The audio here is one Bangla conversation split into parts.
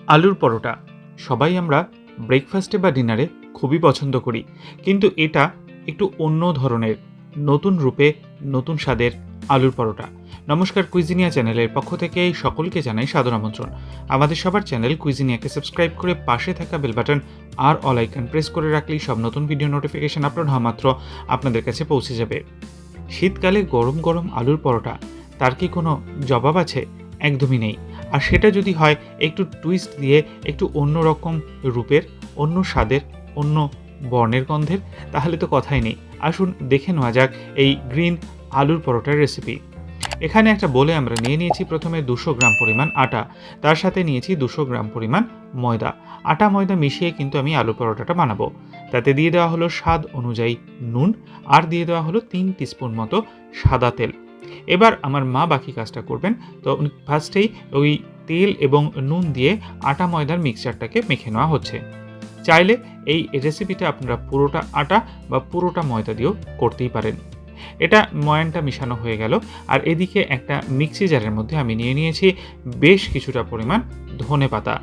আলুর পরোটা সবাই আমরা ব্রেকফাস্টে বা ডিনারে খুবই পছন্দ করি, কিন্তু এটা একটু অন্য ধরনের, নতুন রূপে, নতুন স্বাদের আলুর পরোটা। নমস্কার, কুইজিনিয়া চ্যানেলের পক্ষ থেকে সকলকে জানাই সাদর আমন্ত্রণ। আমাদের সবার চ্যানেল কুইজিনিয়াকে সাবস্ক্রাইব করে পাশে থাকা বেল বাটন আর অল আইকন প্রেস করে রাখলেই সব নতুন ভিডিও নোটিফিকেশন আপলোড হওয়া মাত্র আপনাদের কাছে পৌঁছে যাবে। শীতকালে গরম গরম আলুর পরোটা, তার কি কোনো জবাব আছে? একদমই নেই। আর সেটা যদি হয় একটু টুইস্ট দিয়ে, একটু অন্য রকম রূপের, অন্য স্বাদের, অন্য বর্ণের গন্ধের, তাহলে তো কথাই নেই। আসুন দেখে নেওয়া যাক এই গ্রিন আলুর পরোটার রেসিপি। এখানে একটা বলে আমরা নিয়ে নিয়েছি প্রথমে 200 গ্রাম পরিমাণ আটা, তার সাথে নিয়েছি 200 গ্রাম পরিমাণ ময়দা। আটা ময়দা মিশিয়ে কিন্তু আমি আলু পরোটাটা বানাবো। তাতে দিয়ে দেওয়া হলো স্বাদ অনুযায়ী নুন, আর দিয়ে দেওয়া হলো 3 টিস্পুন মতো সাদা তেল। এবার আমার মা বাকি কাজটা করবেন, তো ফার্স্টেই ওই তেল এবং নুন দিয়ে আটা ময়দার মিক্সচারটাকে মেখে নেওয়া হচ্ছে। চাইলে এই রেসিপিটা আপনারা পুরোটা আটা বা পুরোটা ময়দা দিয়েও করতেই পারেন। এটা ময়ানটা মিশানো হয়ে গেল, আর এদিকে একটা মিক্সি জারের মধ্যে আমি নিয়ে নিয়েছি বেশ কিছুটা পরিমাণ ধনে পাতা।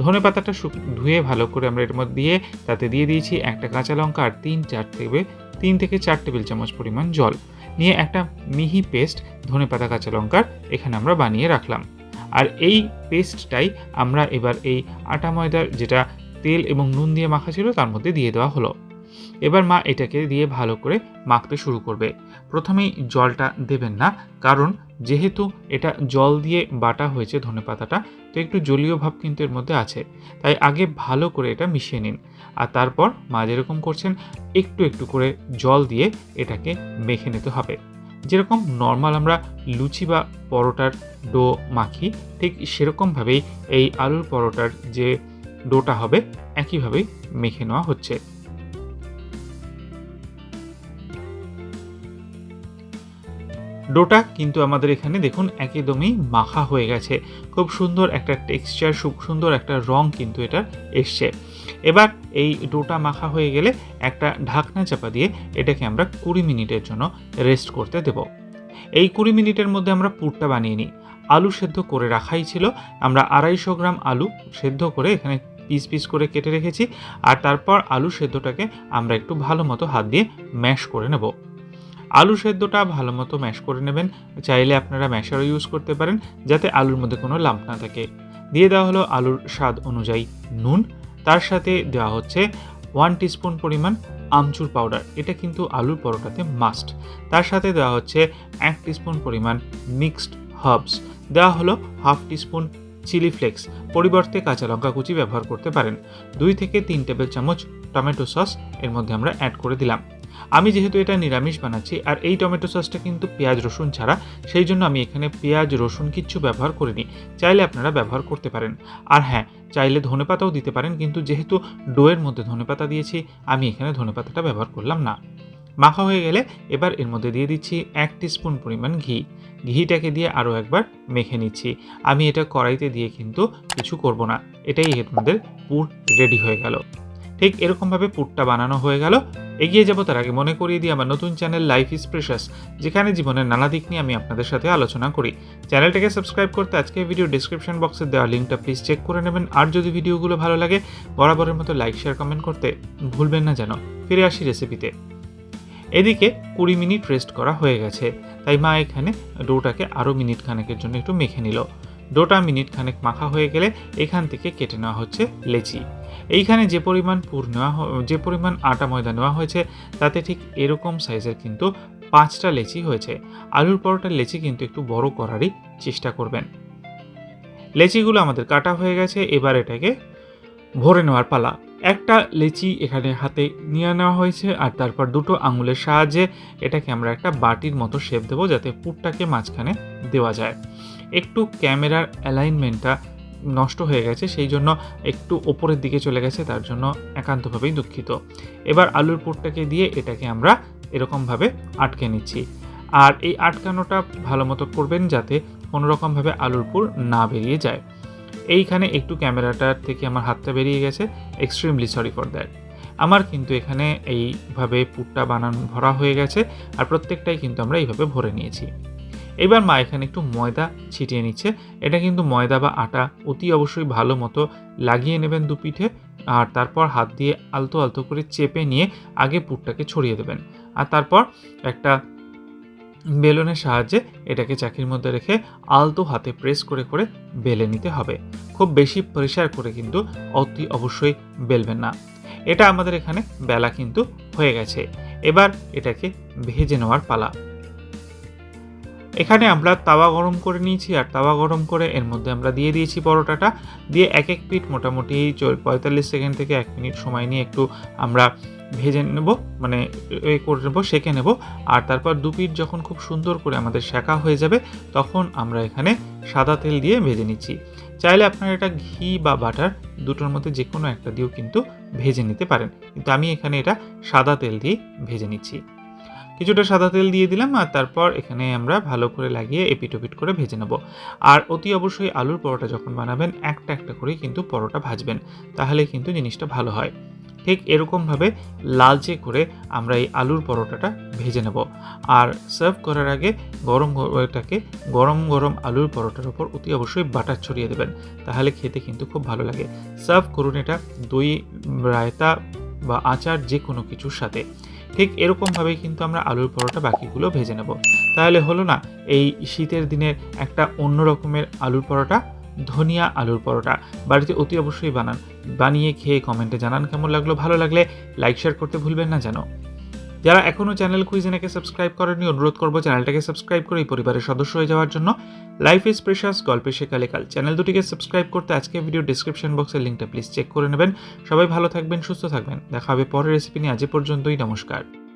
ধনে পাতাটা ধুয়ে ভালো করে আমরা এর মধ্যে দিয়ে, তাতে দিয়ে দিয়েছি একটা কাঁচা লঙ্কা আর 3 থেকে 4 টেবিল চামচ পরিমাণ জল নিয়ে একটা মিহি পেস্ট ধনে পাতা কাঁচা লঙ্কার এখানে আমরা বানিয়ে রাখলাম। আর এই পেস্টটাই আমরা এবার এই আটা ময়দার যেটা তেল এবং নুন দিয়ে মাখা ছিল তার মধ্যে দিয়ে দেওয়া হলো। এবার মা এটাকে দিয়ে ভালো করে মাখতে শুরু করবে। প্রথমেই জলটা দেবেন না, কারণ যেহেতু এটা জল দিয়ে বাটা হয়েছে ধনেপাতাটা, তো একটু জলীয় ভাব কিন্তু এর মধ্যে আছে। তাই আগে ভালো করে এটা মিশিয়ে নিন, আর তারপর মা যেরকম করছেন একটু একটু করে জল দিয়ে এটাকে মেখে নিতে হবে। যেরকম নর্মাল আমরা লুচি বা পরোটার ডো মাখি, ঠিক সেরকমভাবেই এই আলুর পরোটার যে ডোটা হবে একইভাবেই মেখে নেওয়া হচ্ছে। ডোটা কিন্তু আমাদের এখানে দেখুন একদমই মাখা হয়ে গেছে। খুব সুন্দর একটা টেক্সচার, খুব সুন্দর একটা রং কিন্তু এটা এসছে। এবার এই ডোটা মাখা হয়ে গেলে একটা ঢাকনা চাপা দিয়ে এটাকে আমরা 20 মিনিটের জন্য রেস্ট করতে দেব। এই 20 মিনিটের মধ্যে আমরা পুরটা বানিয়ে নিই। আলু সেদ্ধ করে রাখাই ছিল। আমরা 250 গ্রাম আলু সেদ্ধ করে এখানে পিস পিস করে কেটে রেখেছি, আর তারপর আলু সেদ্ধটাকে আমরা একটু ভালো মতো হাত দিয়ে ম্যাশ করে নেব। আলু সেদ্ধটা ভালো মতো ম্যাশ করে নেবেন। চাইলে আপনারা ম্যাশারও ইউজ করতে পারেন, যাতে আলুর মধ্যে কোনো লাম্প না থাকে। দিয়ে দেওয়া হলো আলুর স্বাদ অনুযায়ী নুন, তার সাথে দেওয়া হচ্ছে 1 টিস্পুন পরিমাণ আমচুর পাউডার। এটা কিন্তু আলুর পরোটাতে মাস্ট। তার সাথে দেওয়া হচ্ছে 1 টিস্পুন পরিমাণ মিক্সড হার্বস। দেওয়া হলো 1/2 টিস্পুন চিলি ফ্লেক্স, পরিবর্তে কাঁচা লঙ্কা কুচি ব্যবহার করতে পারেন। 2 থেকে 3 টেবিল চামচ টমেটো সস এর মধ্যে আমরা অ্যাড করে দিলাম। আমি যেহেতু এটা নিরামিষ বানাচ্ছি, আর এই টমেটো সসটা কিন্তু পেঁয়াজ রসুন ছাড়া, সেই জন্য আমি এখানে পেঁয়াজ রসুন কিচ্ছু ব্যবহার করিনি। চাইলে আপনারা ব্যবহার করতে পারেন। আর হ্যাঁ, চাইলে ধনেপাতাও দিতে পারেন, কিন্তু যেহেতু ডোয়ের মধ্যে ধনেপাতা দিয়েছি, আমি এখানে ধনেপাতাটা ব্যবহার করলাম না। মাখা হয়ে গেলে এবার এর মধ্যে দিয়ে দিচ্ছি 1 টিস্পুন পরিমাণ ঘি। ঘিটাকে দিয়ে আরও একবার মেখে নিচ্ছি। আমি এটা কড়াইতে দিয়ে কিন্তু কিছু করব না, এটাই এর মধ্যে পুর রেডি হয়ে গেল। ঠিক এরকমভাবে পুরটা বানানো হয়ে গেল। এগিয়ে যাব তার আগে মনে করিয়ে দিই আমার নতুন চ্যানেল লাইফ ইজ প্রেশাস, যেখানে জীবনের নানা দিক নিয়ে আমি আপনাদের সাথে আলোচনা করি। চ্যানেলটাকে সাবস্ক্রাইব করতে আজকে ভিডিও ডিসক্রিপশন বক্সে দেওয়া লিঙ্কটা প্লিজ চেক করে নেবেন। আর যদি ভিডিওগুলো ভালো লাগে, বরাবরের মতো লাইক শেয়ার কমেন্ট করতে ভুলবেন না যেন। ফিরে আসি রেসিপিতে। এদিকে 20 মিনিট রেস্ট করা হয়ে গেছে, তাই মা এখানে ডোটাকে আরও মিনিট খানেকের জন্য একটু মেখে নিল। ডোটা মিনিট খানেক মাখা হয়ে গেলে এখান থেকে কেটে নেওয়া হচ্ছে লেচি। এইখানে যে পরিমাণ আটা ময়দা নেওয়া হয়েছে, তাতে ঠিক এরকম সাইজের কিন্তু 5টা লেচি হয়েছে। আলুর পরোটার লেচি কিন্তু একটু বড় করারই চেষ্টা করবেন। লেচিগুলো আমাদের কাটা হয়ে গেছে, এবার এটাকে ভরে নেওয়ার পালা। একটা লেচি এখানে হাতে নিয়ে নেওয়া হয়েছে, আর তারপর 2টো আঙুলের সাহায্যে এটাকে আমরা একটা বাটির মতো শেপ দেবো, যাতে পুরটাকে মাঝখানে দেওয়া যায়। একটু ক্যামেরার অ্যালাইনমেন্টটা নষ্ট হয়ে গেছে, সেই জন্য একটু ওপরের দিকে চলে গেছে, তার জন্য একান্তভাবেই দুঃখিত। এবার আলুর পুরটাকে দিয়ে এটাকে আমরা এরকমভাবে আটকে নিচ্ছি। আর এই আটকানোটা ভালো মতো করবেন, যাতে কোনোরকমভাবে আলুর পুর না বেরিয়ে যায়। এইখানে একটু ক্যামেরাটার থেকে আমার হাতটা বেরিয়ে গেছে, এক্সট্রিমলি সরি ফর দ্যাট। আমার কিন্তু এখানে এইভাবে পুরটা ভরা হয়ে গেছে, আর প্রত্যেকটাই কিন্তু আমরা এইভাবে ভরে নিয়েছি। এবার মা এখানে একটু ময়দা ছিটিয়ে নিচ্ছে। এটা কিন্তু ময়দা বা আটা অতি অবশ্যই ভালো মতো লাগিয়ে নেবেন দু পিঠে, আর তারপর হাত দিয়ে আলতো আলতো করে চেপে নিয়ে আগে পুরটাকে ছড়িয়ে দেবেন। আর তারপর একটা বেলনের সাহায্যে এটাকে চাকির মধ্যে রেখে আলতো হাতে প্রেস করে করে বেলে নিতে হবে। খুব বেশি প্রেসার করে কিন্তু অতি অবশ্যই বেলবেন না। এটা আমাদের এখানে বেলা কিন্তু হয়ে গেছে। এবার এটাকে ভেজে নেওয়ার পালা। এখানে আমরা তাওয়া গরম করে নিয়েছি, আর তাওয়া গরম করে এর মধ্যে আমরা দিয়ে দিয়েছি পরোটাটা। দিয়ে এক এক পিঠ মোটামুটি 45 সেকেন্ড থেকে 1 মিনিট সময় নিয়ে একটু আমরা ভেজে নেব, মানে করে নেব, সেঁকে নেব। আর তারপর দু পিঠ যখন খুব সুন্দর করে আমাদের সেঁকা হয়ে যাবে, তখন আমরা এখানে সাদা তেল দিয়ে ভেজে নিচ্ছি। চাইলে আপনারা এটা ঘি বা বাটার দুটোর মধ্যে যে কোনো একটা দিয়েও কিন্তু ভেজে নিতে পারেন, কিন্তু আমি এখানে এটা সাদা তেল দিয়ে ভেজে নিচ্ছি। কিছুটা সাদা তেল দিয়ে দিলাম, আর তারপর এখানে আমরা ভালো করে লাগিয়ে এপিট ওপিট করে ভেজে নেব। আর অতি অবশ্যই আলুর পরোটা যখন বানাবেন একটা একটা করেই কিন্তু পরোটা ভাজবেন, তাহলে কিন্তু জিনিসটা ভালো হয়। ঠিক এরকমভাবে লালচে করে আমরা এই আলুর পরোটাটা ভেজে নেব। আর সার্ভ করার আগে গরম গরম আলুর পরোটার উপর অতি অবশ্যই বাটার ছড়িয়ে দেবেন, তাহলে খেতে কিন্তু খুব ভালো লাগে। সার্ভ করুন এটা দই, রায়তা বা আচার যে কোনো কিছুর সাথে। ঠিক এরকমভাবেই কিন্তু আমরা আলুর পরোটা বাকিগুলো ভেজে নেব। তাহলে হলো না এই শীতের দিনের একটা অন্য রকমের আলুর পরোটা, ধনিয়া আলুর পরোটা। বাড়িতে অতি অবশ্যই বানান, বানিয়ে খেয়ে কমেন্টে জানান কেমন লাগলো। ভালো লাগলে লাইক শেয়ার করতে ভুলবেন না যেন। যারা এখনও চ্যানেল কুইজিনাকে সাবস্ক্রাইব করেননি, অনুরোধ করবো চ্যানেলটাকে সাবস্ক্রাইব করে এই পরিবারের সদস্য হয়ে যাওয়ার জন্য। লাইফ ইজ প্রেশাস, গল্পে শেখালে কাল চ্যানেল দুটিকে সাবস্ক্রাইব করতে আজকে ভিডিও ডিসক্রিপশন বক্সের লিঙ্কটা প্লিজ চেক করে নেবেন। সবাই ভালো থাকবেন, সুস্থ থাকবেন। দেখা হবে পরের রেসিপি নিয়ে। আজ পর্যন্তই, নমস্কার।